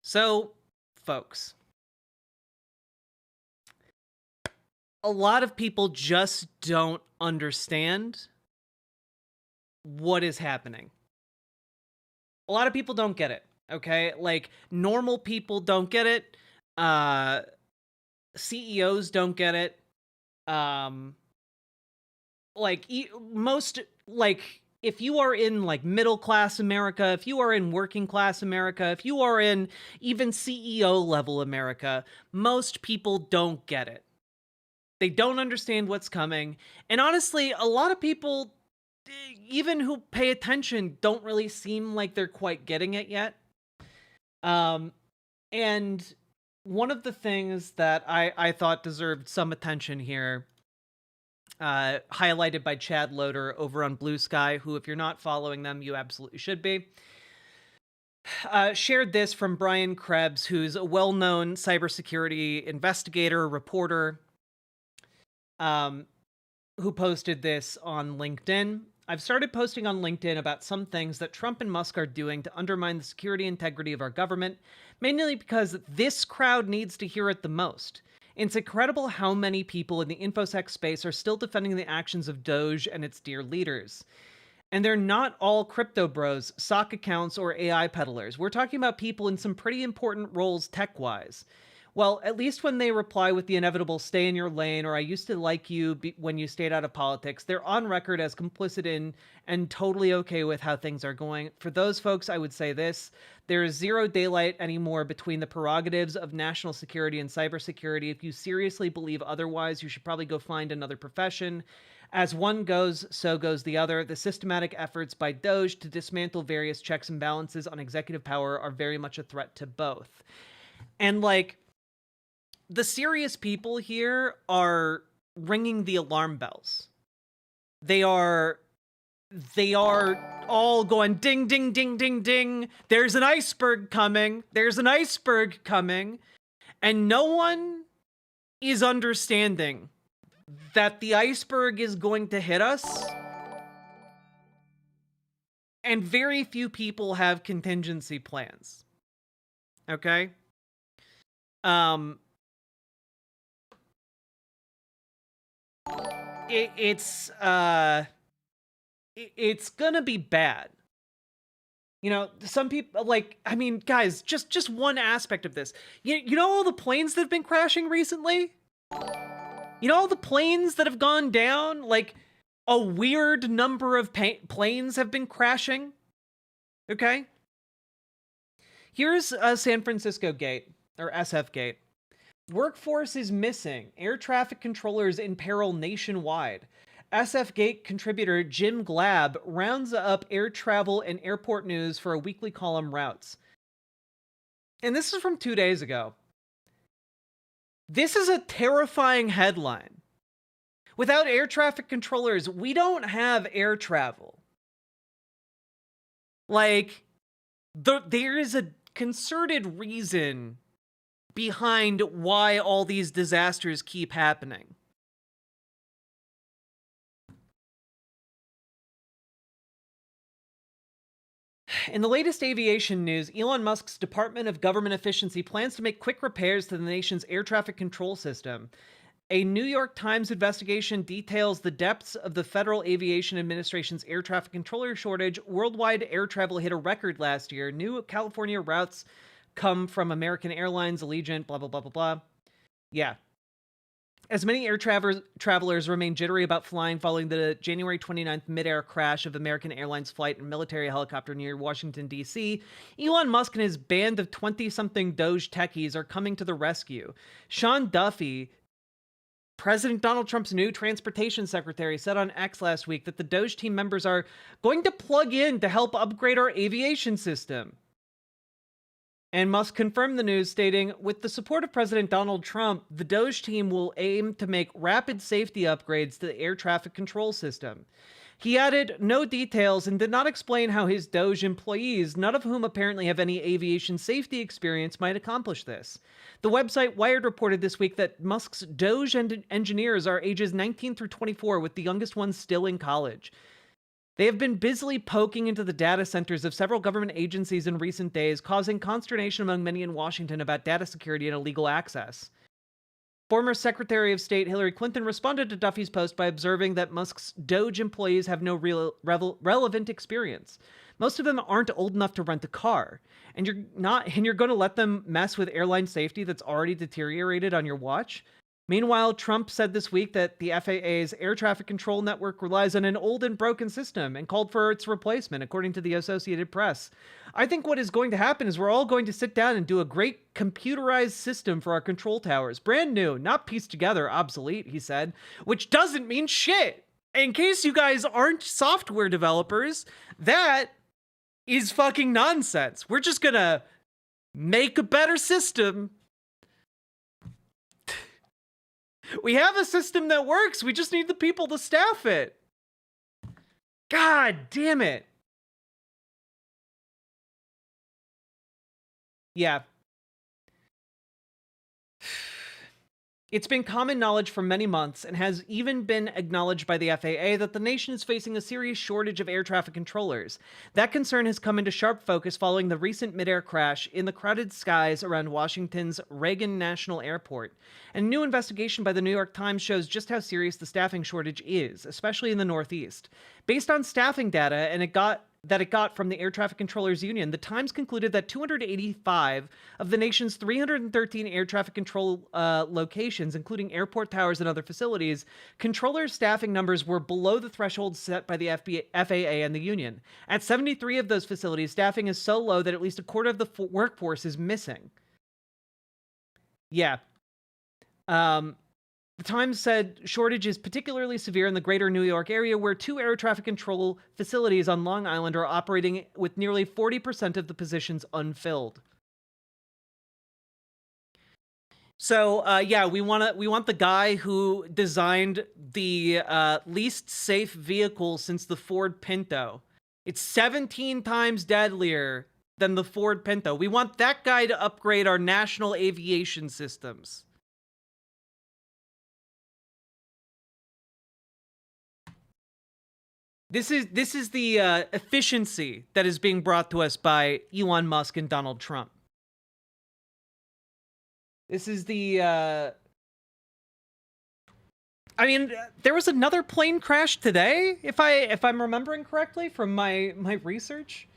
So, folks, a lot of people just don't understand what is happening. A lot of people don't get it, okay? Like, normal people don't get it. Uh, CEOs don't get it. Um, most, like, if you are in, like, middle class America, if you are in working class America, if you are in even CEO level America, most people don't get it. They don't understand what's coming. And honestly, a lot of people, even who pay attention, don't really seem like they're quite getting it yet. Um, and one of the things that I thought deserved some attention here, highlighted by Chad Loader over on Blue Sky, who, if you're not following them, you absolutely should be. Shared this from Brian Krebs, who's a well-known cybersecurity investigator, reporter, who posted this on LinkedIn. I've started posting on LinkedIn about some things that Trump and Musk are doing to undermine the security integrity of our government, mainly because this crowd needs to hear it the most. It's incredible how many people in the InfoSec space are still defending the actions of DOGE and its dear leaders. And they're not all crypto bros, sock accounts, or AI peddlers. We're talking about people in some pretty important roles tech-wise. Well, at least when they reply with the inevitable stay in your lane or I used to like you when you stayed out of politics, they're on record as complicit in and totally okay with how things are going. For those folks, I would say this. There is zero daylight anymore between the prerogatives of national security and cybersecurity. If you seriously believe otherwise, you should probably go find another profession. As one goes, so goes the other. The systematic efforts by DOGE to dismantle various checks and balances on executive power are very much a threat to both. And like, the serious people here are ringing the alarm bells. They are all going ding, ding, ding, ding, ding. There's an iceberg coming. There's an iceberg coming. And no one is understanding that the iceberg is going to hit us. And very few people have contingency plans. Okay? It's gonna be bad. You know, some people, like, I mean, guys, just one aspect of this. You know all the planes that have been crashing recently? You know all the planes that have gone down? Like, a weird number of planes have been crashing. Okay? Here's a San Francisco gate, or SF gate. Workforce is missing. Air traffic controllers in peril nationwide. SF Gate contributor Jim Glab rounds up air travel and airport news for a weekly column Routes. And this is from 2 days ago. This is a terrifying headline. Without air traffic controllers, we don't have air travel. Like, there is a concerted reason behind why all these disasters keep happening. In the latest aviation news, Elon Musk's Department of Government Efficiency plans to make quick repairs to the nation's air traffic control system. A New York Times investigation details the depths of the Federal Aviation Administration's air traffic controller shortage. Worldwide air travel hit a record last year. New California routes come from American Airlines, Allegiant, blah, blah, blah, blah, blah. Yeah. As many air travelers remain jittery about flying following the January 29th mid-air crash of American Airlines flight and military helicopter near Washington, D.C., Elon Musk and his band of 20-something Doge techies are coming to the rescue. Sean Duffy, President Donald Trump's new transportation secretary, said on X last week that the Doge team members are going to plug in to help upgrade our aviation system. And Musk confirmed the news, stating, with the support of President Donald Trump, the DOGE team will aim to make rapid safety upgrades to the air traffic control system. He added no details and did not explain how his DOGE employees, none of whom apparently have any aviation safety experience, might accomplish this. The website Wired reported this week that Musk's DOGE engineers are ages 19 through 24, with the youngest ones still in college. They have been busily poking into the data centers of several government agencies in recent days, causing consternation among many in Washington about data security and illegal access. Former Secretary of State Hillary Clinton responded to Duffy's post by observing that Musk's DOGE employees have no relevant experience. Most of them aren't old enough to rent a car, and you're going to let them mess with airline safety that's already deteriorated on your watch. Meanwhile, Trump said this week that the FAA's air traffic control network relies on an old and broken system and called for its replacement, according to the Associated Press. I think what is going to happen is we're all going to sit down and do a great computerized system for our control towers. Brand new, not pieced together, obsolete, he said, which doesn't mean shit. In case you guys aren't software developers, that is fucking nonsense. We're just gonna make a better system. We have a system that works. We just need the people to staff it. God damn it. Yeah. It's been common knowledge for many months and has even been acknowledged by the FAA that the nation is facing a serious shortage of air traffic controllers. That concern has come into sharp focus following the recent midair crash in the crowded skies around Washington's Reagan National Airport. And a new investigation by the New York Times shows just how serious the staffing shortage is, especially in the Northeast. Based on staffing data it got from the Air Traffic Controllers Union, the Times concluded that 285 of the nation's 313 air traffic control locations, including airport towers and other facilities, controllers' staffing numbers were below the threshold set by the FAA and the union. At 73 of those facilities, staffing is so low that at least a quarter of the workforce is missing. Yeah. The Times said shortage is particularly severe in the greater New York area, where 2 air traffic control facilities on Long Island are operating with nearly 40% of the positions unfilled. So, yeah, we want the guy who designed the least safe vehicle since the Ford Pinto. It's 17 times deadlier than the Ford Pinto. We want that guy to upgrade our national aviation systems. This is the efficiency that is being brought to us by Elon Musk and Donald Trump. This is the I mean, there was another plane crash today, if I'm remembering correctly from my research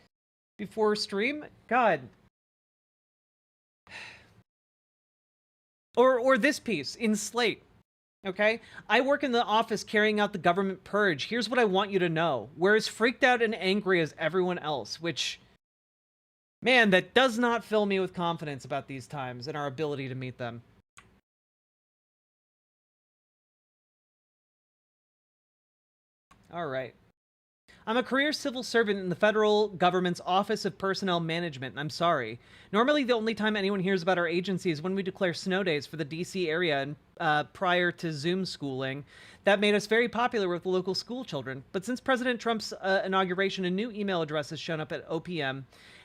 before stream. God. Or this piece in Slate. Okay? I work in the office carrying out the government purge. Here's what I want you to know. We're as freaked out and angry as everyone else, which, man, that does not fill me with confidence about these times and our ability to meet them. All right. I'm a career civil servant in the federal government's Office of Personnel Management, and I'm sorry. Normally, the only time anyone hears about our agency is when we declare snow days for the DC area and prior to Zoom schooling. That made us very popular with local school children. But since President Trump's inauguration, a new email address has shown up at OPM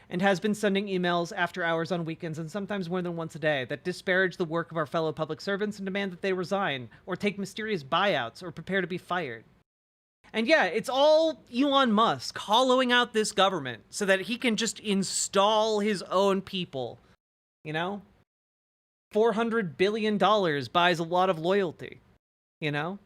and has been sending emails after hours on weekends and sometimes more than once a day that disparage the work of our fellow public servants and demand that they resign or take mysterious buyouts or prepare to be fired. And yeah, it's all Elon Musk hollowing out this government so that he can just install his own people. You know? $400 billion buys a lot of loyalty. You know?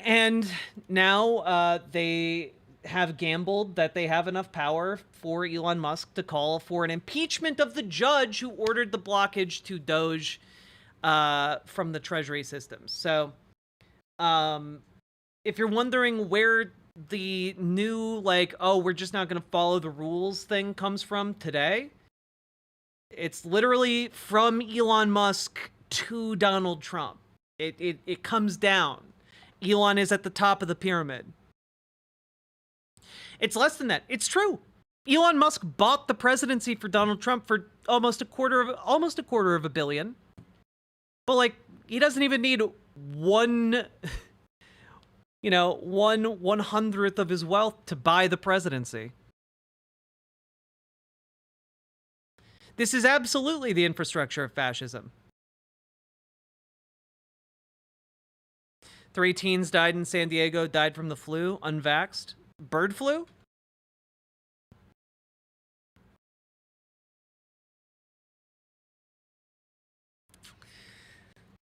And now they have gambled that they have enough power for Elon Musk to call for an impeachment of the judge who ordered the blockage to DOGE from the Treasury systems. So, if you're wondering where the new, like, oh, we're just not going to follow the rules thing comes from today, it's literally from Elon Musk to Donald Trump. It comes down. Elon is at the top of the pyramid. It's less than that. It's true. Elon Musk bought the presidency for Donald Trump for almost a quarter of a billion. But, like, he doesn't even need one 1/100th of his wealth to buy the presidency. This is absolutely the infrastructure of fascism. 3 teens died in San Diego, died from the flu, unvaxxed. Bird flu?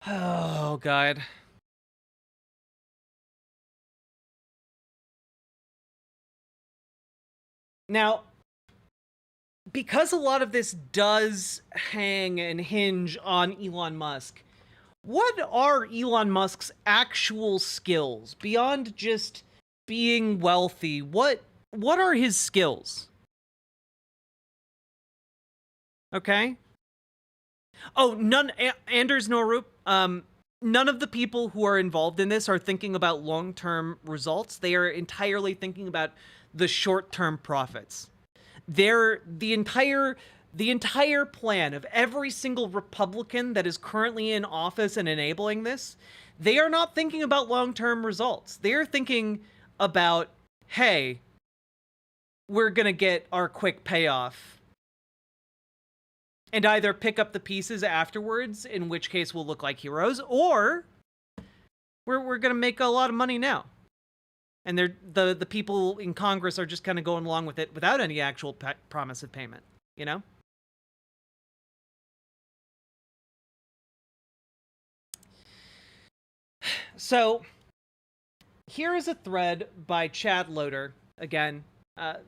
Oh, God. Now, because a lot of this does hang and hinge on Elon Musk, what are Elon Musk's actual skills beyond just being wealthy? What are his skills? Okay. Oh, Anders Norup, none of the people who are involved in this are thinking about long-term results. They are entirely thinking about the short-term profits. The entire plan of every single Republican that is currently in office and enabling this, they are not thinking about long-term results. They're thinking about, hey, we're gonna get our quick payoff and either pick up the pieces afterwards, in which case we'll look like heroes, or we're gonna make a lot of money now. And the people in Congress are just kind of going along with it without any actual promise of payment, you know? So, here is a thread by Chad Loader, again,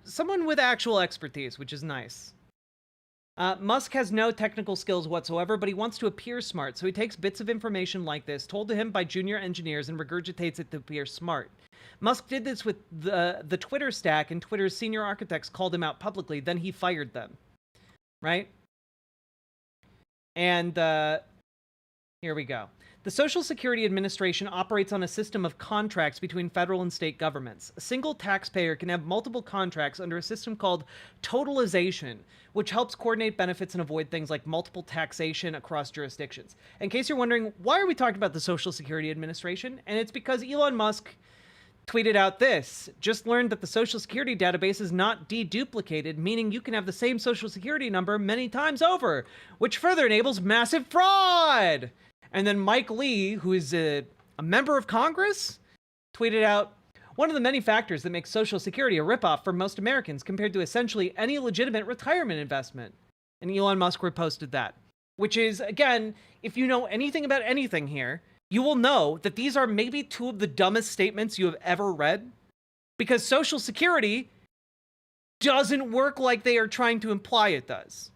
someone with actual expertise, which is nice. Musk has no technical skills whatsoever, but he wants to appear smart, so he takes bits of information like this, told to him by junior engineers, and regurgitates it to appear smart. Musk did this with the Twitter stack, and Twitter's senior architects called him out publicly, then he fired them. Right? And here we go. The Social Security Administration operates on a system of contracts between federal and state governments. A single taxpayer can have multiple contracts under a system called totalization, which helps coordinate benefits and avoid things like multiple taxation across jurisdictions. In case you're wondering, why are we talking about the Social Security Administration? And it's because Elon Musk tweeted out this: just learned that the Social Security database is not deduplicated, meaning you can have the same Social Security number many times over, which further enables massive fraud. And then Mike Lee, who is a member of Congress, tweeted out, one of the many factors that makes Social Security a ripoff for most Americans compared to essentially any legitimate retirement investment. And Elon Musk reposted that. Which is, again, if you know anything about anything here, you will know that these are maybe two of the dumbest statements you have ever read. Because Social Security doesn't work like they are trying to imply it does.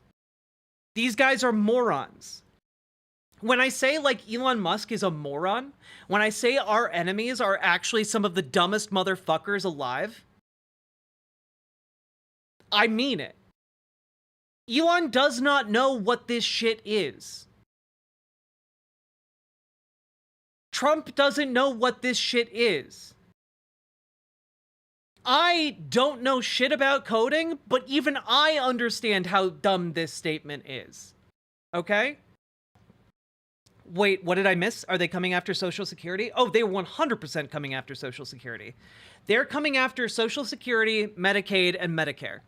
These guys are morons. When I say, like, Elon Musk is a moron, when I say our enemies are actually some of the dumbest motherfuckers alive, I mean it. Elon does not know what this shit is. Trump doesn't know what this shit is. I don't know shit about coding, but even I understand how dumb this statement is. Okay? Wait, what did I miss? Are they coming after Social Security? Oh, they're 100% coming after Social Security. They're coming after Social Security, Medicaid, and Medicare.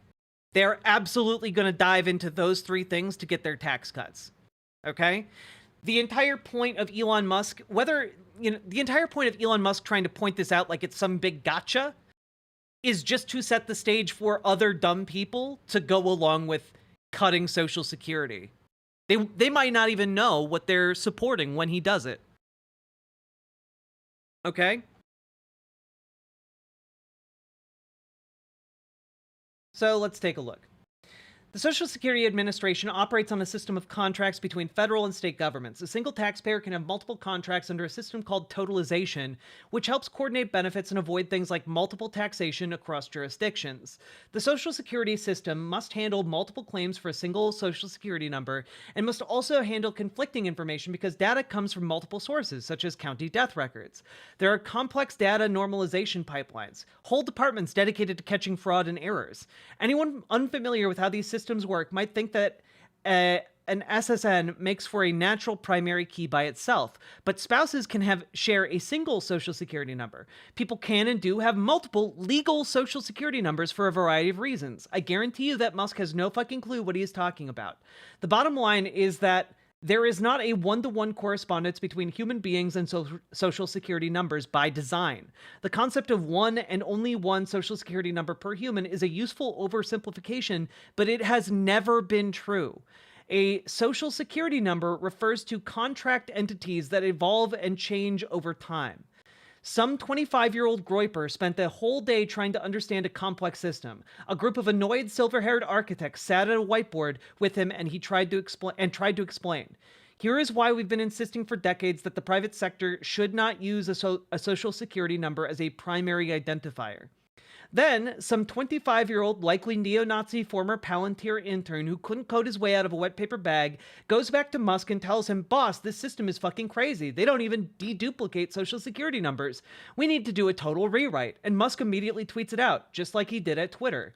They're absolutely going to dive into those three things to get their tax cuts. Okay? The entire point of Elon Musk, the entire point of Elon Musk trying to point this out like it's some big gotcha, is just to set the stage for other dumb people to go along with cutting Social Security. They might not even know what they're supporting when he does it. Okay? So let's take a look. The Social Security Administration operates on a system of contracts between federal and state governments. A single taxpayer can have multiple contracts under a system called totalization, which helps coordinate benefits and avoid things like multiple taxation across jurisdictions. The Social Security system must handle multiple claims for a single Social Security number and must also handle conflicting information because data comes from multiple sources, such as county death records. There are complex data normalization pipelines, whole departments dedicated to catching fraud and errors. Anyone unfamiliar with how these systems work might think that an SSN makes for a natural primary key by itself, but spouses can share a single Social Security number. People can and do have multiple legal Social Security numbers for a variety of reasons. I guarantee you that Musk has no fucking clue what he is talking about. The bottom line is that There is not a one-to-one correspondence between human beings and social security numbers by design. The concept of one and only one social security number per human is a useful oversimplification, but it has never been true. A social security number refers to contract entities that evolve and change over time. Some 25-year-old Groyper spent the whole day trying to understand a complex system. A group of annoyed silver-haired architects sat at a whiteboard with him and he tried to explain. Here is why we've been insisting for decades that the private sector should not use a social security number as a primary identifier. Then, some 25-year-old, likely neo-Nazi former Palantir intern who couldn't code his way out of a wet paper bag, goes back to Musk and tells him, "Boss, this system is fucking crazy. They don't even deduplicate social security numbers. We need to do a total rewrite." And Musk immediately tweets it out, just like he did at Twitter.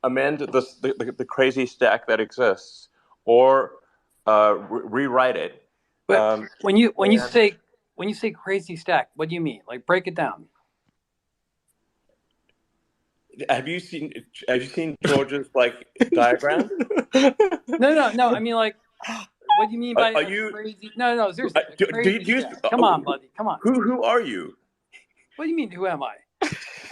Amend the crazy stack that exists, or rewrite it. But when you say crazy stack, what do you mean? Like, break it down. Have you seen George's diagram? No. I mean, like, what do you mean by crazy? No, seriously. Come on, buddy. Come on. Who are you? What do you mean? Who am I?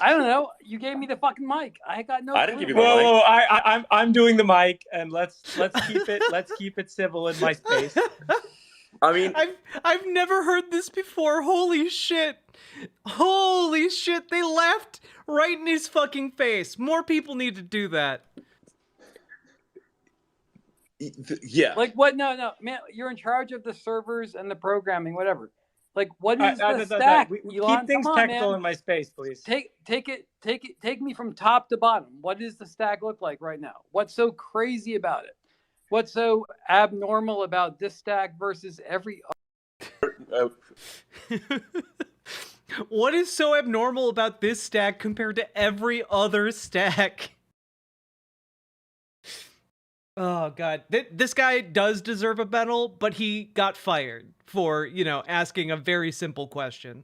I don't know. You gave me the fucking mic. I got no. I didn't give you the mic. Whoa! I'm doing the mic, and let's keep it civil in my space. I mean, I've never heard this before. Holy shit! They laughed right in his fucking face. More people need to do that. Yeah. Like what? No, man. You're in charge of the servers and the programming, whatever. Like, what is the stack? Elon? Keep things technical in my space, please. Take me from top to bottom. What does the stack look like right now? What's so crazy about it? What's so abnormal about this stack versus every other? What is so abnormal about this stack compared to every other stack? Oh, God. This guy does deserve a medal, but he got fired for, asking a very simple question.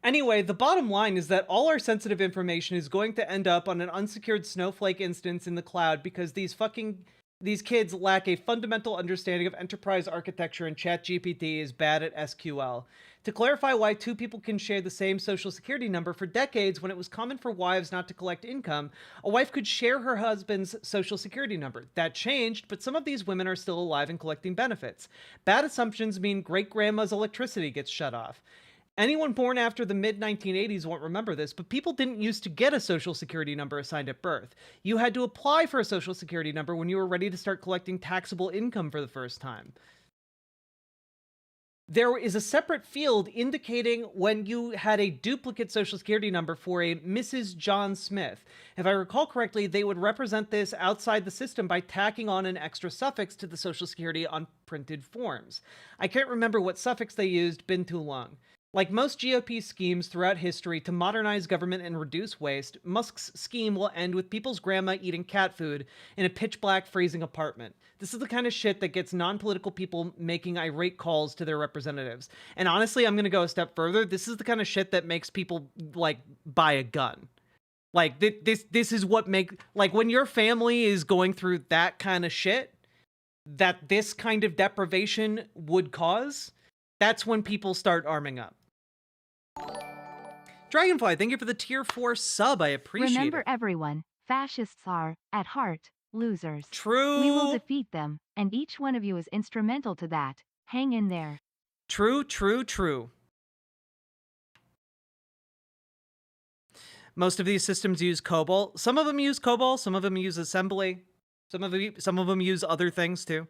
Anyway, the bottom line is that all our sensitive information is going to end up on an unsecured Snowflake instance in the cloud because these kids lack a fundamental understanding of enterprise architecture, and ChatGPT is bad at SQL. To clarify why two people can share the same social security number, for decades when it was common for wives not to collect income, a wife could share her husband's social security number. That changed, but some of these women are still alive and collecting benefits. Bad assumptions mean great-grandma's electricity gets shut off. Anyone born after the mid-1980s won't remember this, but people didn't used to get a social security number assigned at birth. You had to apply for a social security number when you were ready to start collecting taxable income for the first time. There is a separate field indicating when you had a duplicate social security number for a Mrs. John Smith. If I recall correctly, they would represent this outside the system by tacking on an extra suffix to the social security on printed forms. I can't remember what suffix they used, been too long. Like most GOP schemes throughout history to modernize government and reduce waste, Musk's scheme will end with people's grandma eating cat food in a pitch-black freezing apartment. This is the kind of shit that gets non-political people making irate calls to their representatives. And honestly, I'm going to go a step further. This is the kind of shit that makes people, buy a gun. This is what when your family is going through that kind of shit, that this kind of deprivation would cause, that's when people start arming up. Dragonfly, thank you for the tier 4 sub. I appreciate it. Remember, everyone, fascists are, at heart, losers. True. We will defeat them, and each one of you is instrumental to that. Hang in there. True. Most of these systems use COBOL. Some of them use COBOL, some of them use assembly. Some of them use other things too.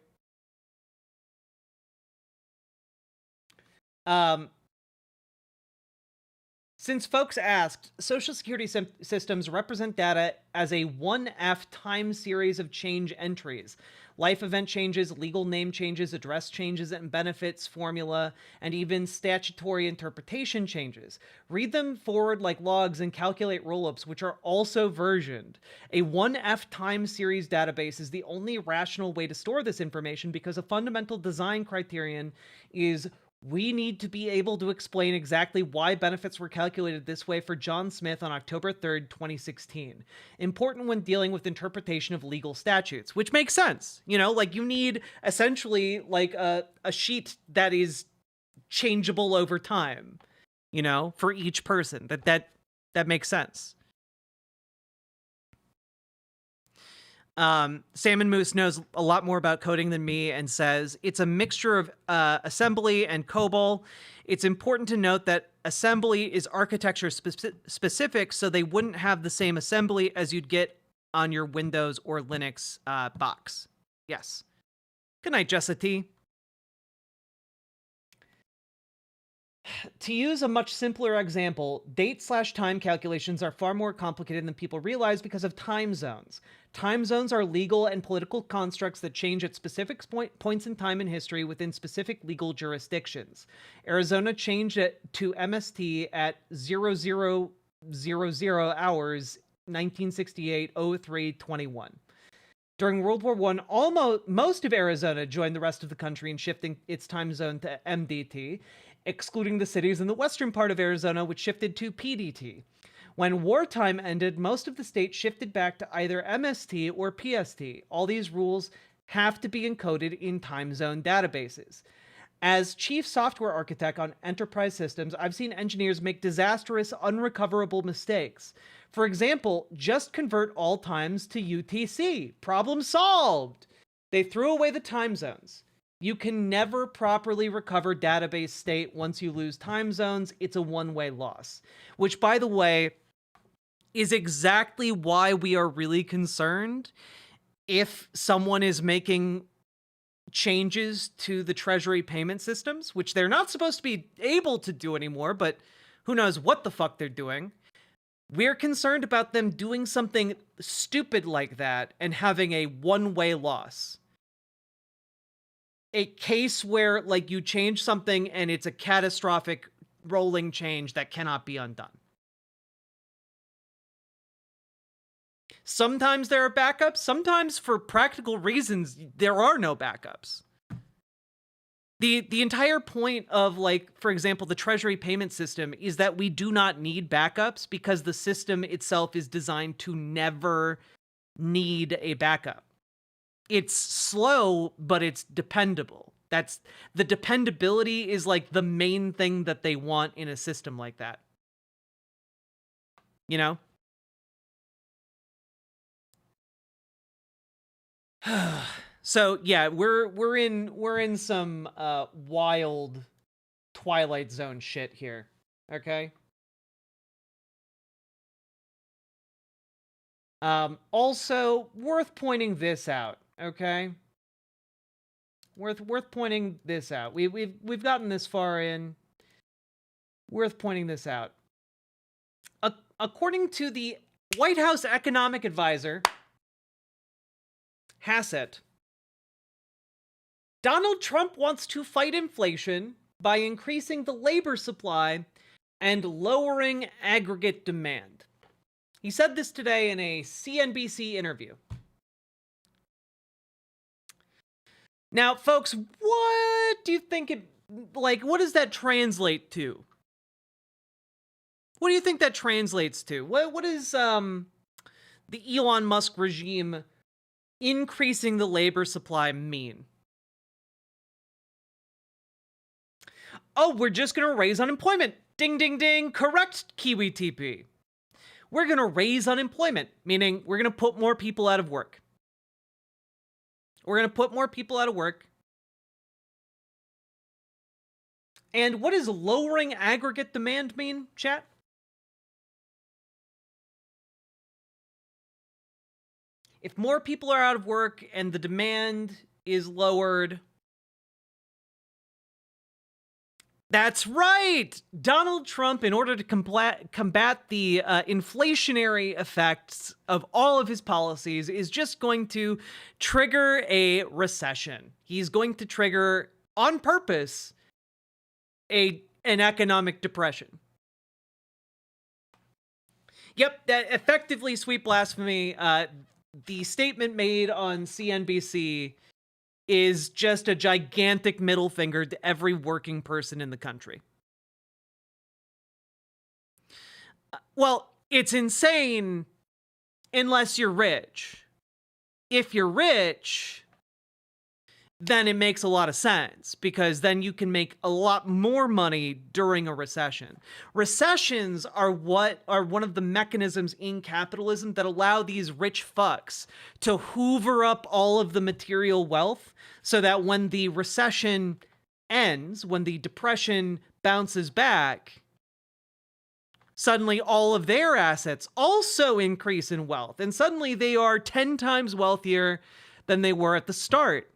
Since folks asked, Social Security systems represent data as a 1F time series of change entries. Life event changes, legal name changes, address changes, and benefits formula, and even statutory interpretation changes. Read them forward like logs and calculate rollups, which are also versioned. A 1F time series database is the only rational way to store this information because a fundamental design criterion is We need to be able to explain exactly why benefits were calculated this way for John Smith on October 3rd, 2016. Important when dealing with interpretation of legal statutes, which makes sense. You know, like you need essentially like a sheet that is changeable over time, you know, for each person. That makes sense. Salmon Moose knows a lot more about coding than me and says it's a mixture of assembly and COBOL. It's important to note that assembly is architecture specific, so they wouldn't have the same assembly as you'd get on your Windows or Linux box. Yes. Good night, Jessa T. To use a much simpler example, date/time calculations are far more complicated than people realize because of time zones. Time zones are legal and political constructs that change at specific points in time in history within specific legal jurisdictions. Arizona changed it to MST at 0000 hours 1968-03-21. During World War I, most of Arizona joined the rest of the country in shifting its time zone to MDT, excluding the cities in the western part of Arizona, which shifted to PDT. When wartime ended, most of the state shifted back to either MST or PST. All these rules have to be encoded in time zone databases. As chief software architect on enterprise systems, I've seen engineers make disastrous, unrecoverable mistakes. For example, just convert all times to UTC. Problem solved! They threw away the time zones. You can never properly recover database state once you lose time zones. It's a one-way loss. Which, by the way, is exactly why we are really concerned if someone is making changes to the Treasury payment systems, which they're not supposed to be able to do anymore, but who knows what the fuck they're doing. We're concerned about them doing something stupid like that and having a one-way loss. A case where, like, you change something and it's a catastrophic rolling change that cannot be undone. Sometimes there are backups. Sometimes, for practical reasons, there are no backups. The entire point of, like, for example, the Treasury payment system is that we do not need backups because the system itself is designed to never need a backup. It's slow, but it's dependable. That's the dependability is like the main thing that they want in a system like that. You know? So yeah, we're in some wild Twilight Zone shit here. Okay? Also worth pointing this out, okay? Worth pointing this out. We've gotten this far in. Worth pointing this out. According to the White House economic advisor, Hassett, Donald Trump wants to fight inflation by increasing the labor supply and lowering aggregate demand. He said this today in a CNBC interview. Now, folks, what do you think what does that translate to? What do you think that translates to? What is the Elon Musk regime increasing the labor supply mean? Oh, we're just going to raise unemployment. Ding, ding, ding. Correct, Kiwi TP. We're going to raise unemployment, meaning we're going to put more people out of work. We're going to put more people out of work. And what does lowering aggregate demand mean, chat? If more people are out of work and the demand is lowered, that's right! Donald Trump, in order to combat the inflationary effects of all of his policies, is just going to trigger a recession. He's going to trigger, on purpose, an economic depression. Yep, that effectively, sweet blasphemy. The statement made on CNBC is just a gigantic middle finger to every working person in the country. Well, it's insane unless you're rich. If you're rich, then it makes a lot of sense, because then you can make a lot more money during a recession. Recessions are one of the mechanisms in capitalism that allow these rich fucks to hoover up all of the material wealth, so that when the recession ends, when the depression bounces back, suddenly all of their assets also increase in wealth, and suddenly they are 10 times wealthier than they were at the start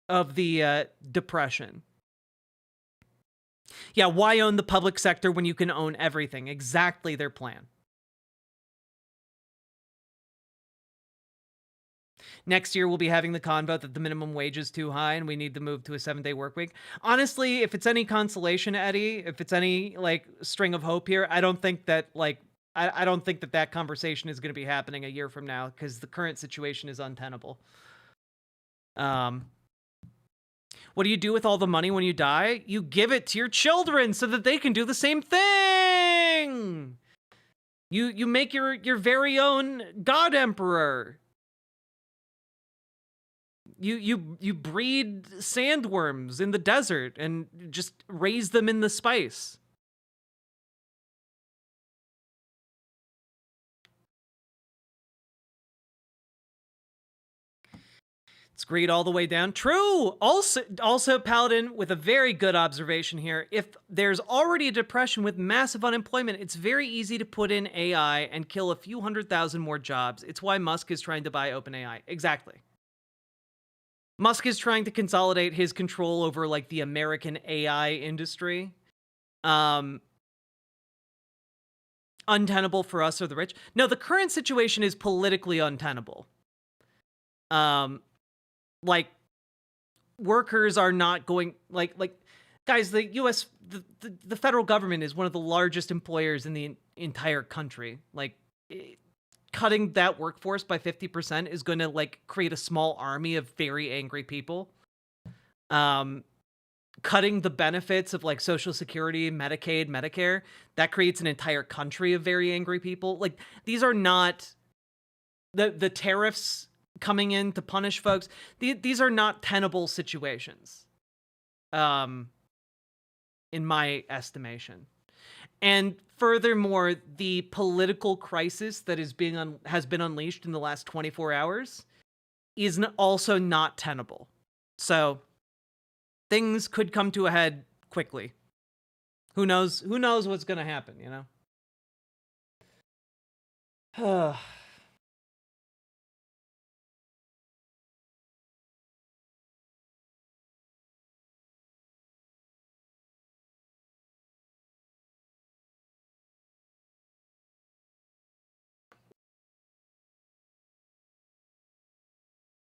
of the depression. Yeah, why own the public sector when you can own everything? Exactly their plan. Next year, we'll be having the convo that the minimum wage is too high and we need to move to a 7-day work week. Honestly, if it's any consolation, Eddie, if it's any like string of hope here, I don't think that I don't think that conversation is going to be happening a year from now, because the current situation is untenable. What do you do with all the money when you die? You give it to your children so that they can do the same thing. You make your very own god emperor. You breed sandworms in the desert and just raise them in the spice. It's greed all the way down. True. Also, Paladin, with a very good observation here. If there's already a depression with massive unemployment, it's very easy to put in AI and kill a few 100,000 more jobs. It's why Musk is trying to buy OpenAI. Exactly. Musk is trying to consolidate his control over like the American AI industry. Untenable for us or the rich. No, the current situation is politically untenable. Like, workers are not going, like guys, the US, the federal government is one of the largest employers in the entire country. Like, cutting that workforce by 50% is going to like create a small army of very angry people. Cutting the benefits of like Social Security, Medicaid, Medicare, that creates an entire country of very angry people. Like, these are not the tariffs coming in to punish folks. These are not tenable situations, in my estimation. And furthermore, the political crisis that has been unleashed in the last 24 hours is also not tenable. So things could come to a head quickly. Who knows what's going to happen, you know?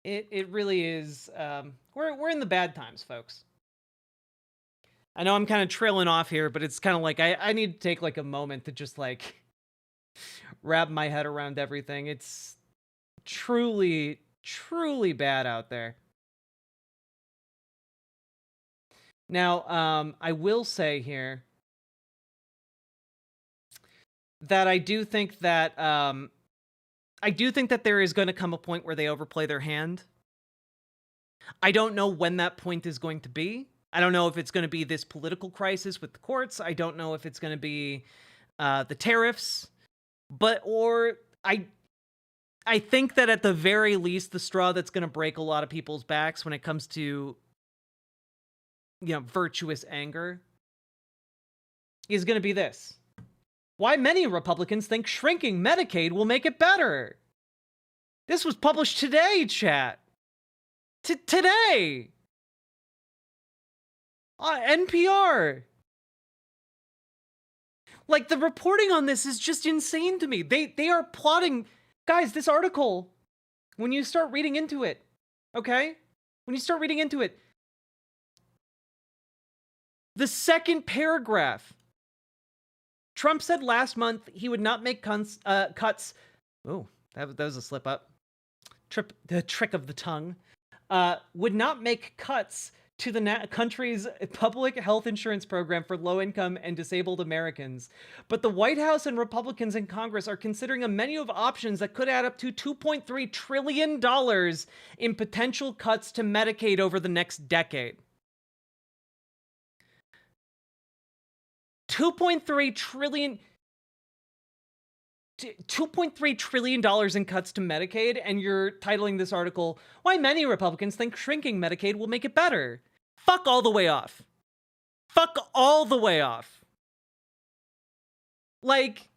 It really is. We're in the bad times, folks. I know I'm kind of trailing off here, but it's kind of like I need to take like a moment to just like wrap my head around everything. It's truly, truly bad out there. Now, I will say here that I do think that there is going to come a point where they overplay their hand. I don't know when that point is going to be. I don't know if it's going to be this political crisis with the courts. I don't know if it's going to be the tariffs. I think that at the very least, the straw that's going to break a lot of people's backs when it comes to, virtuous anger is going to be this. Why many Republicans think shrinking Medicaid will make it better. This was published today, chat. Today. NPR. Like, the reporting on this is just insane to me. They are plotting. Guys, this article, when you start reading into it, okay? When you start reading into it, the second paragraph, Trump said last month he would not make cuts. Oh, that was a slip up. The trick of the tongue. would not make cuts to the country's public health insurance program for low-income and disabled Americans. But the White House and Republicans in Congress are considering a menu of options that could add up to $2.3 trillion in potential cuts to Medicaid over the next decade. $2.3 trillion in cuts to Medicaid, and you're titling this article, "Why Many Republicans Think Shrinking Medicaid Will Make It Better." Fuck all the way off. Fuck all the way off. Like,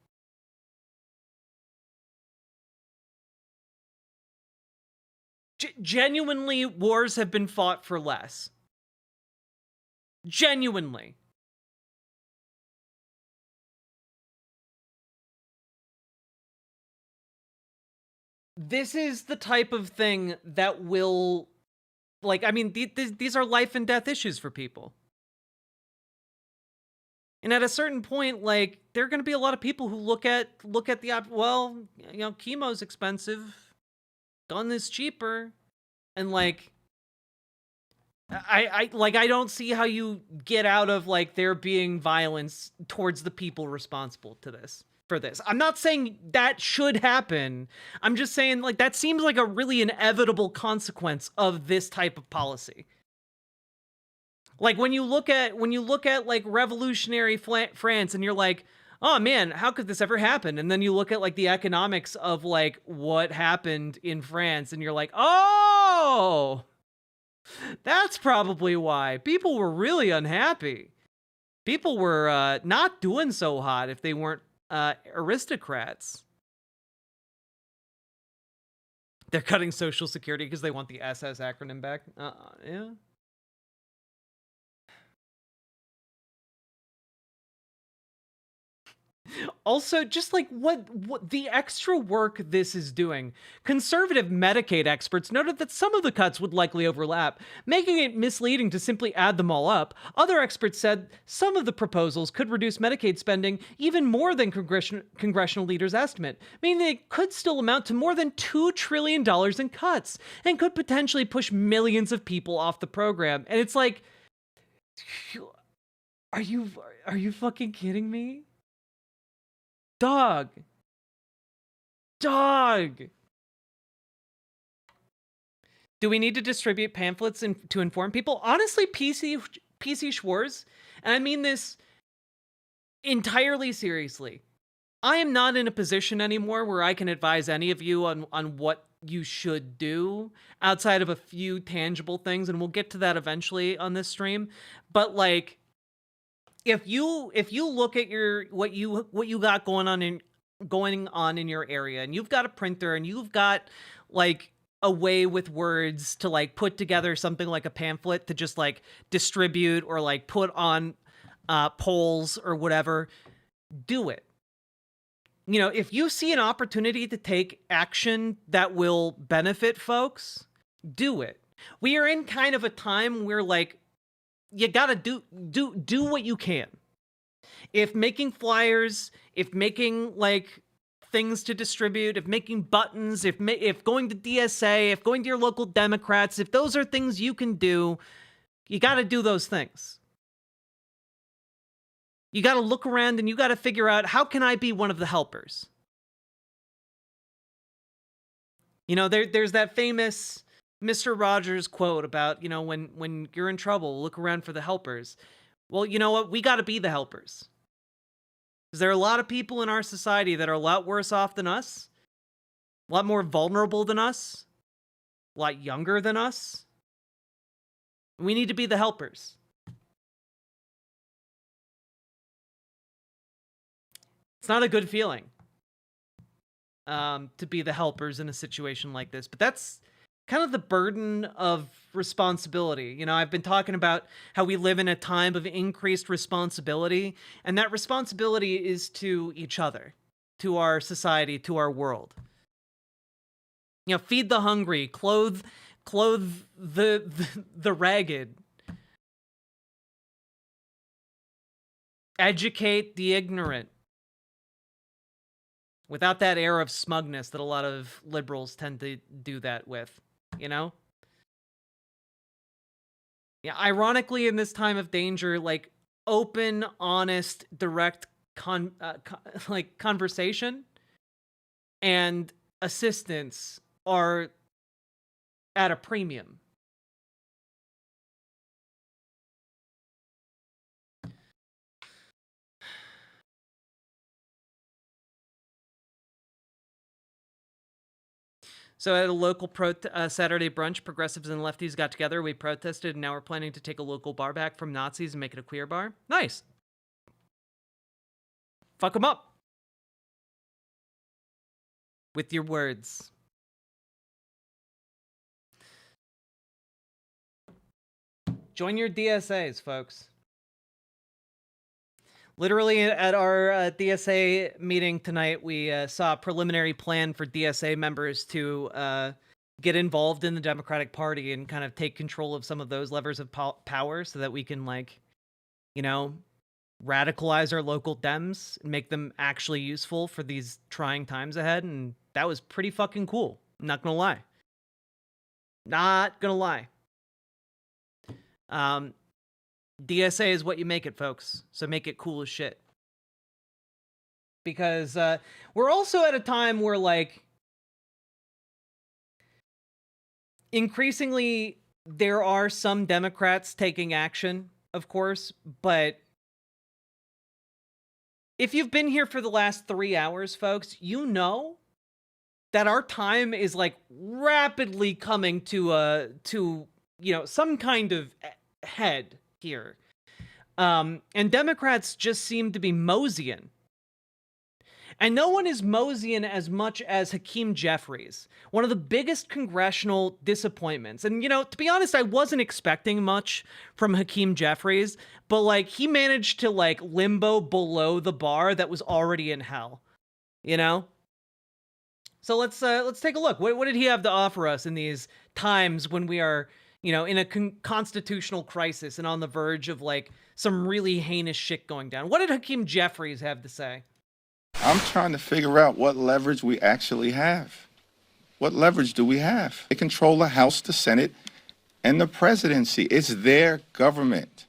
genuinely, wars have been fought for less. Genuinely. This is the type of thing that will, like, I mean, these are life and death issues for people. And at a certain point, like, there are going to be a lot of people who look at the well, you know, chemo's expensive, gun is cheaper, and like, I don't see how you get out of like there being violence towards the people responsible for this. I'm not saying that should happen. I'm just saying, like, that seems like a really inevitable consequence of this type of policy. Like, when you look at like revolutionary France, and you're like, oh man, how could this ever happen? And then you look at like the economics of like what happened in France, and you're like, oh, that's probably why people were really unhappy. People were not doing so hot if they weren't aristocrats. They're cutting Social Security because they want the SS acronym back. Yeah. Also, just like what the extra work this is doing. Conservative Medicaid experts noted that some of the cuts would likely overlap, making it misleading to simply add them all up. Other experts said some of the proposals could reduce Medicaid spending even more than congressional leaders estimate, meaning they could still amount to more than $2 trillion in cuts, and could potentially push millions of people off the program. And it's like, are you fucking kidding me? Dog. Do we need to distribute pamphlets to inform people? Honestly, PC Schwarz, and I mean this entirely seriously, I am not in a position anymore where I can advise any of you on what you should do outside of a few tangible things, and we'll get to that eventually on this stream. But like, if you look at what you got going on in your area, and you've got a printer, and you've got like a way with words to like put together something like a pamphlet to just like distribute or like put on polls or whatever, do it. You know, if you see an opportunity to take action that will benefit folks, do it. We are in kind of a time where like, you gotta do what you can. If making flyers, if making like things to distribute, if making buttons, if going to DSA, if going to your local Democrats, if those are things you can do, you gotta do those things. You gotta look around and you gotta figure out, how can I be one of the helpers? You know, there's that famous Mr. Rogers quote about, you know, when you're in trouble, look around for the helpers. Well, you know what? We got to be the helpers. Because there are a lot of people in our society that are a lot worse off than us, a lot more vulnerable than us, a lot younger than us. We need to be the helpers. It's not a good feeling to be the helpers in a situation like this, but that's kind of the burden of responsibility. You know, I've been talking about how we live in a time of increased responsibility, and that responsibility is to each other, to our society, to our world. You know, feed the hungry, clothe the ragged, educate the ignorant, without that air of smugness that a lot of liberals tend to do that with. You know? Yeah, ironically, in this time of danger, like open, honest, direct like conversation and assistance are at a premium. So at a local Saturday brunch, progressives and lefties got together. We protested, and now we're planning to take a local bar back from Nazis and make it a queer bar. Nice. Fuck them up. With your words. Join your DSAs, folks. Literally at our DSA meeting tonight, we saw a preliminary plan for DSA members to get involved in the Democratic Party and kind of take control of some of those levers of power so that we can, like, you know, radicalize our local Dems and make them actually useful for these trying times ahead. And that was pretty fucking cool. I'm not gonna lie. Not gonna lie. DSA is what you make it, folks. So make it cool as shit. Because we're also at a time where, like, increasingly there are some Democrats taking action, of course, but if you've been here for the last 3 hours, folks, you know that our time is, like, rapidly coming to you know, some kind of head here. And Democrats just seem to be moseying. And no one is moseying as much as Hakeem Jeffries, one of the biggest congressional disappointments. And, you know, to be honest, I wasn't expecting much from Hakeem Jeffries, but, like, he managed to, like, limbo below the bar that was already in hell, you know? So let's take a look. What did he have to offer us in these times when we are, you know, in a constitutional crisis and on the verge of, like, some really heinous shit going down? What did Hakeem Jeffries have to say? I'm trying to figure out what leverage we actually have. What leverage do we have? They control the House, the Senate, and the presidency. It's their government.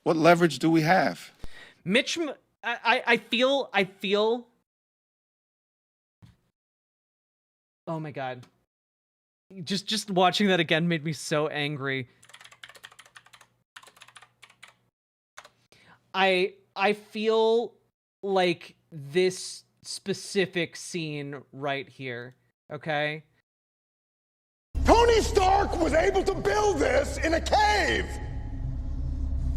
What leverage do we have? I feel. Oh my God. Just watching that again made me so angry. I feel like this specific scene right here, okay? Tony Stark was able to build this in a cave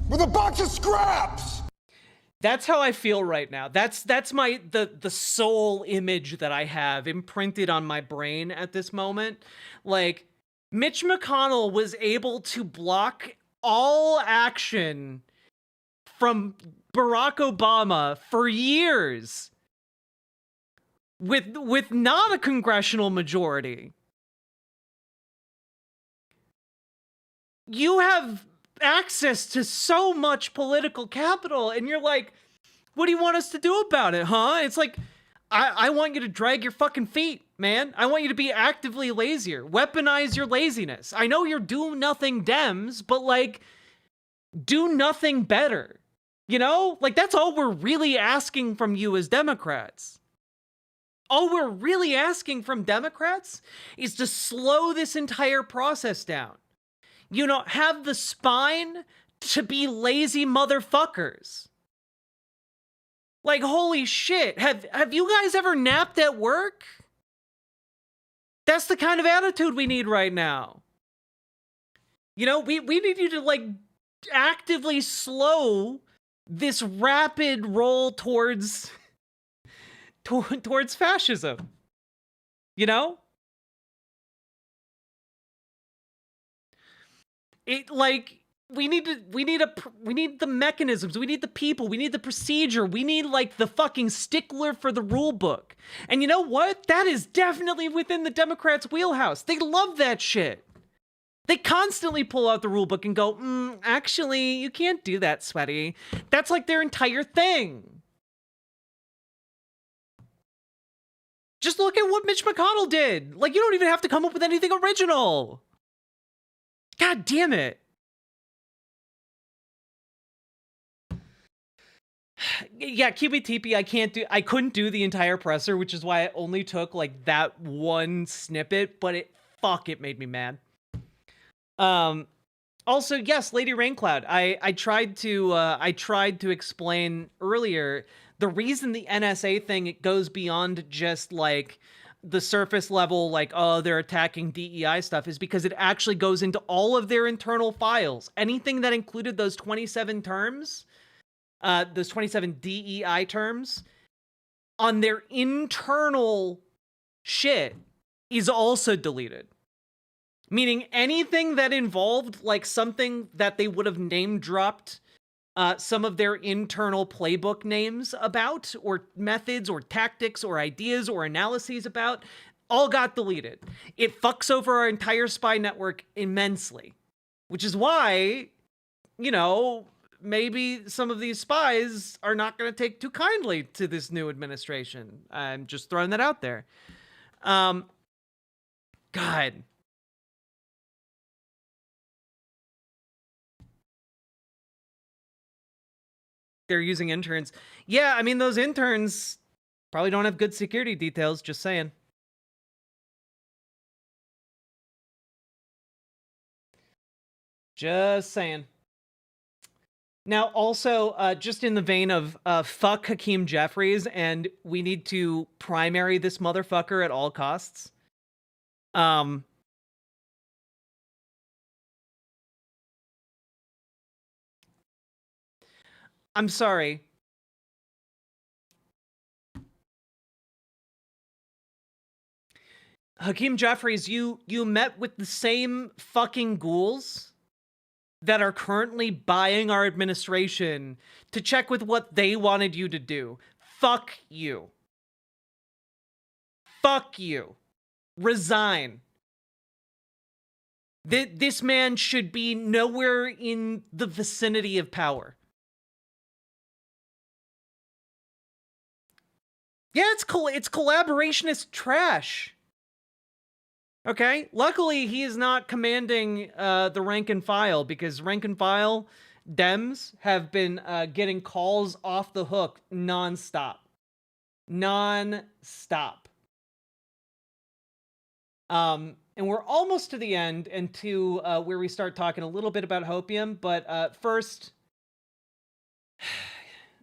with a box of scraps. That's how I feel right now. That's my the soul image that I have imprinted on my brain at this moment. Like, Mitch McConnell was able to block all action from Barack Obama for years with not a congressional majority. You have access to so much political capital, and you're like, what do you want us to do about it, huh? It's like, I want you to drag your fucking feet, man. I want you to be actively lazier. Weaponize your laziness. I know you're do-nothing Dems, but, like, do nothing better. You know? Like, that's all we're really asking from you as Democrats. All we're really asking from Democrats is to slow this entire process down. You know, have the spine to be lazy motherfuckers. Like, holy shit. Have you guys ever napped at work? That's the kind of attitude we need right now. You know, we need you to, like, actively slow this rapid roll towards fascism. You know? It, like, we need the mechanisms, we need the people, we need the procedure, we need, like, the fucking stickler for the rule book. And you know what? That is definitely within the Democrats' wheelhouse. They love that shit. They constantly pull out the rule book and go, actually, you can't do that, sweaty. That's, like, their entire thing. Just look at what Mitch McConnell did. Like, you don't even have to come up with anything original. God damn it. Yeah, QBTP, I couldn't do the entire presser, which is why I only took like that one snippet, but it made me mad. Also, yes, Lady Raincloud, I tried to explain earlier the reason the NSA thing, it goes beyond just like the surface level, like, oh, they're attacking DEI stuff, is because it actually goes into all of their internal files. Anything that included those 27 terms, those 27 DEI terms on their internal shit is also deleted. Meaning anything that involved like something that they would have name dropped some of their internal playbook names about, or methods or tactics or ideas or analyses about, all got deleted. It fucks over our entire spy network immensely, which is why, you know, maybe some of these spies are not going to take too kindly to this new administration. I'm just throwing that out there. God. They're using interns. Yeah, I mean, those interns probably don't have good security details, just saying. Just saying. Now, also, just in the vein of fuck Hakeem Jeffries, and we need to primary this motherfucker at all costs. I'm sorry. Hakeem Jeffries, you met with the same fucking ghouls that are currently buying our administration to check with what they wanted you to do. Fuck you. Fuck you. Resign. This man should be nowhere in the vicinity of power. Yeah, it's collaborationist trash. Okay, luckily he is not commanding the rank and file, because rank and file Dems have been getting calls off the hook nonstop. And we're almost to the end and to where we start talking a little bit about hopium, but first,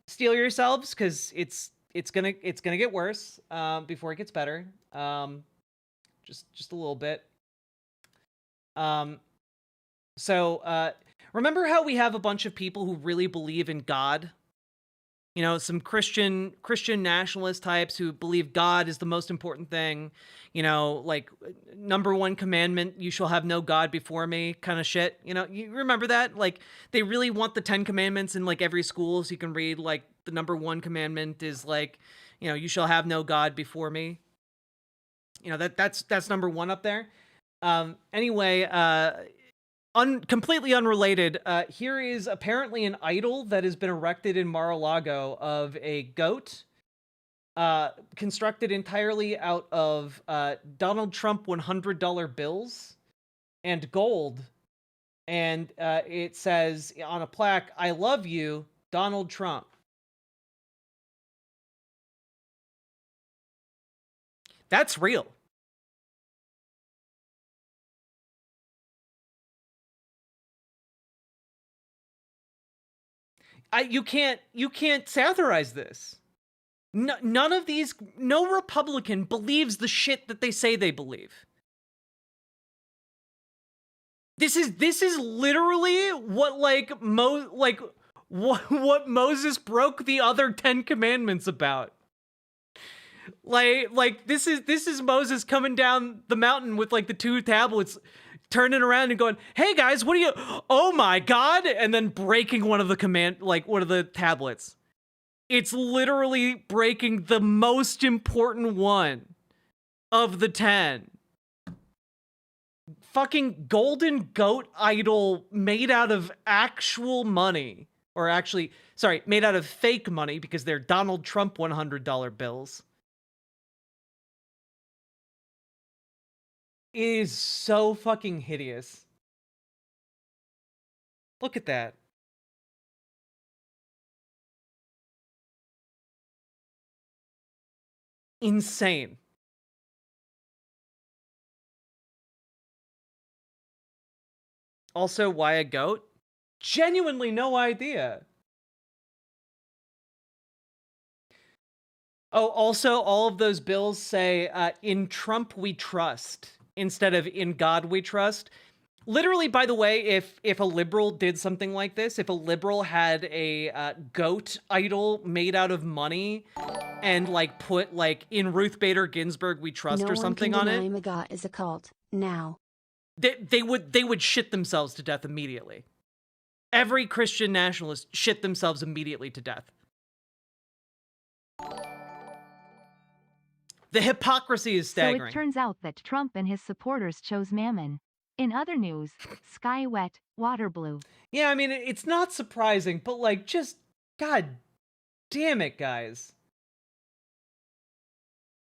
steel yourselves, because it's gonna get worse before it gets better. Just a little bit. So remember how we have a bunch of people who really believe in God? You know, some Christian nationalist types who believe God is the most important thing. You know, like number one commandment, you shall have no God before me, kind of shit. You know, you remember that? Like, they really want the 10 commandments in like every school, so you can read like the number one commandment is like, you know, you shall have no God before me. You know, that's number one up there. Anyway, completely unrelated, here is apparently an idol that has been erected in Mar-a-Lago of a goat, constructed entirely out of Donald Trump $100 bills and gold. And it says on a plaque, "I love you, Donald Trump." That's real. You can't satirize this. None of these, no Republican believes the shit that they say they believe. This is literally what what Moses broke the other 10 commandments about. Like this is Moses coming down the mountain with like the 2 tablets, turning around and going, "Hey guys, what are you? Oh my God!" And then breaking one of the tablets. It's literally breaking the most important one of the 10. Fucking golden goat idol made out of actual money, or actually, sorry, made out of fake money because they're Donald Trump $100 bills. It is so fucking hideous. Look at that. Insane. Also, why a goat? Genuinely no idea. Oh, also, all of those bills say, in Trump we trust, instead of in God we trust. Literally, by the way, if a liberal did something like this, if a liberal had a goat idol made out of money and, like, put, like, in Ruth Bader Ginsburg we trust or something on it, MAGA is a cult now. they would shit themselves to death immediately. Every Christian nationalist shit themselves immediately to death. The hypocrisy is staggering. So it turns out that Trump and his supporters chose Mammon. In other news, sky wet, water blue. Yeah, I mean, it's not surprising, but, like, just, god damn it, guys.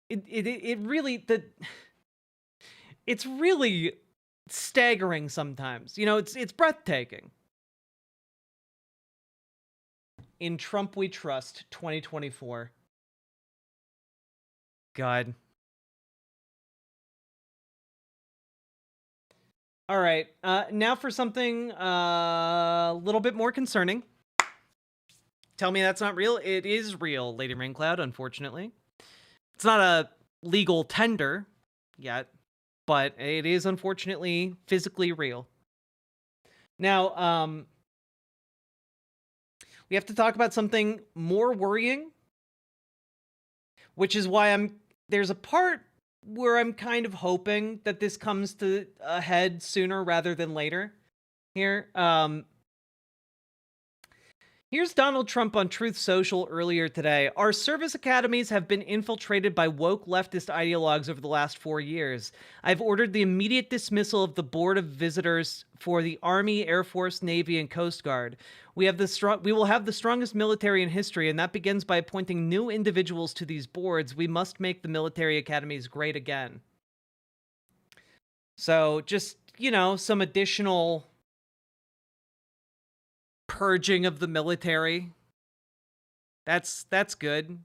It really, it's really staggering sometimes. You know, it's breathtaking. In Trump we trust, 2024. God. All right, now for something a little bit more concerning. Tell me that's not real. It is real, Lady Raincloud, unfortunately. It's not a legal tender yet, but it is unfortunately physically real. Now, we have to talk about something more worrying, which is why there's a part where I'm kind of hoping that this comes to a head sooner rather than later here. Here's Donald Trump on Truth Social earlier today. Our service academies have been infiltrated by woke leftist ideologues over the last 4 years. I've ordered the immediate dismissal of the Board of Visitors for the Army, Air Force, Navy, and Coast Guard. We will have the strongest military in history, and that begins by appointing new individuals to these boards. We must make the military academies great again. So just, you know, some additional purging of the military. That's good.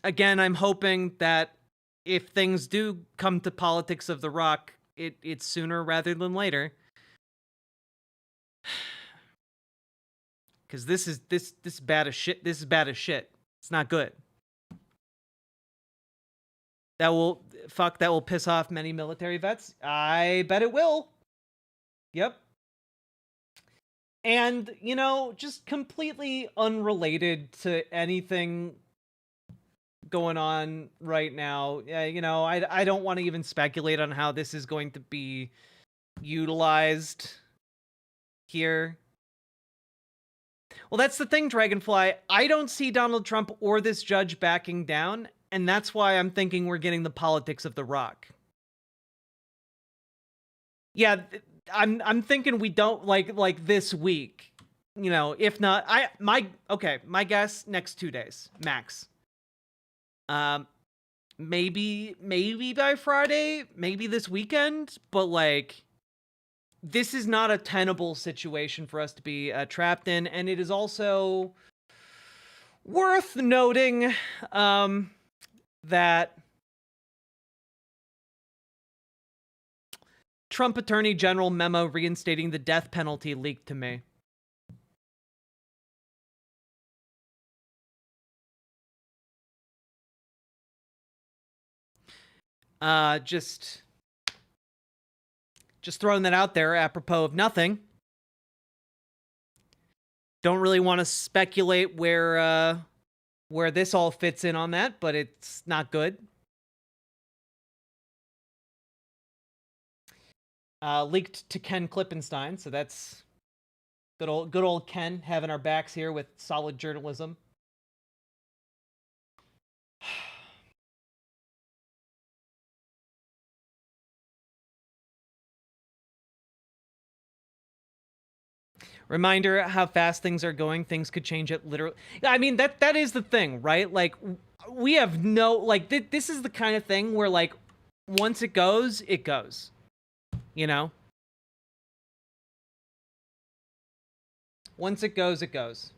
Again, I'm hoping that if things do come to politics of the rock, it's sooner rather than later. Because this is bad as shit. This is bad as shit. It's not good. That will piss off many military vets. I bet it will. Yep. And, you know, just completely unrelated to anything going on right now. You know, I don't want to even speculate on how this is going to be utilized here. Well, that's the thing, Dragonfly. I don't see Donald Trump or this judge backing down, and that's why I'm thinking we're getting the politics of the rock. Yeah, I'm thinking we don't like this week. You know, if not, my guess next 2 days max. Maybe by Friday, maybe this weekend, but like this is not a tenable situation for us to be trapped in, and it is also worth noting that Trump Attorney General memo reinstating the death penalty leaked to me. Just throwing that out there apropos of nothing. Don't really want to speculate where this all fits in on that, but it's not good. Leaked to Ken Klippenstein, so that's good old Ken having our backs here with solid journalism. Reminder how fast things are going. Things could change at literally. I mean, that is the thing, right? Like, we have no, like, this is the kind of thing where, like, once it goes, it goes. You know? Once it goes, it goes.